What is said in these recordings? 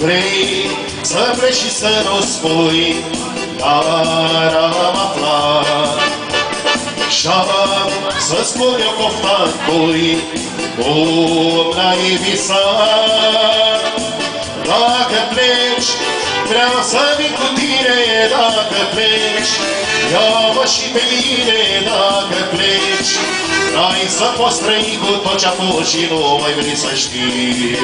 Vrei să pleci și să nu spui, dar am aflat. Și-am să spun eu pofta cui, cum n-ai visat. Dacă pleci, vreau să vin cu tine. Dacă pleci, ia-mă și pe mine. Dacă pleci, n-ai să poți trăi cu tot ce-a fost și nu mai vrei să știi.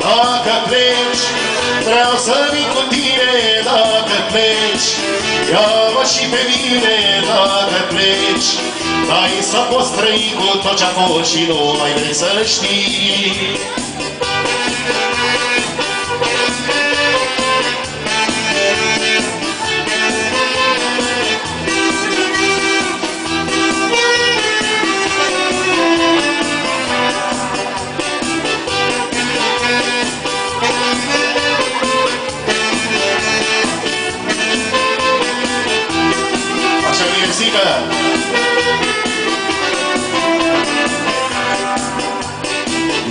Dacă pleci, vreau să vin cu tine. Dacă pleci, ia-mă și pe mine. Dacă pleci, n-ai să poți trăi cu tot ce-a fost și nu mai vrei să știi.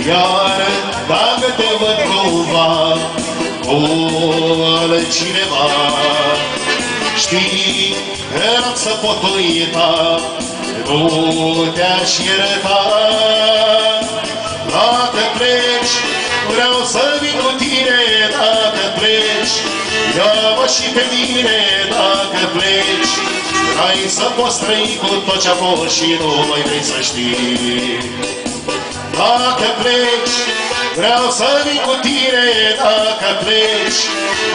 Iar dacă te văd cumva cu altcineva, știi că n-am să pot uita, nu te-aș ierta. Dacă pleci, vreau să vin cu tine. Dacă pleci, ia-mă și pe mine. Dacă pleci, ai să poți trăi cu tot ce-a fost și nu mai vrei să știi. Dacă pleci, vreau să vin cu tine. Dacă pleci,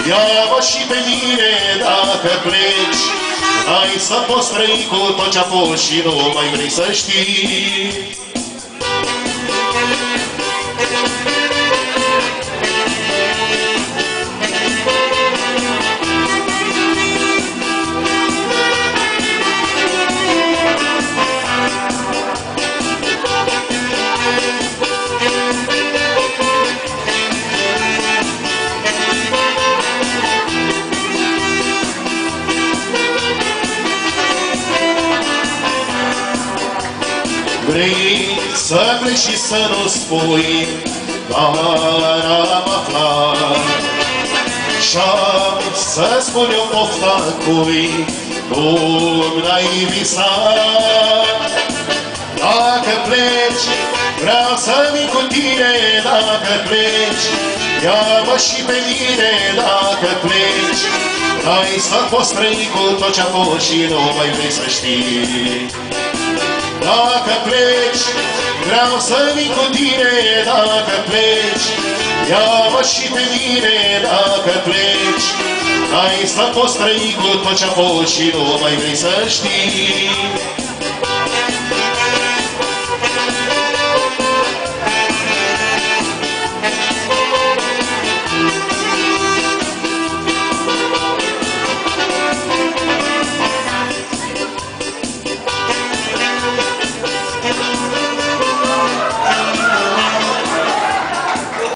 ia-mă și pe mine. Dacă pleci, ai să poți trăi cu tot ce-a fost și nu mai vrei să știi. Vrei să pleci și să nu spui, dar am aflat. Și-am să spun eu pofta cui, cum n-ai visat. Dacă pleci, vreau să vin cu tine. Dacă pleci, ia-mă și pe mine. Dacă pleci, ai să poți trăi cu tot ce-a fost și nu mai vrei să știi. Dacă pleci, vreau să vin cu tine. Dacă pleci, ia-mă și pe mine. Dacă pleci, ai să poți trăi cu tot ce-a fost și nu mai vrei să știi.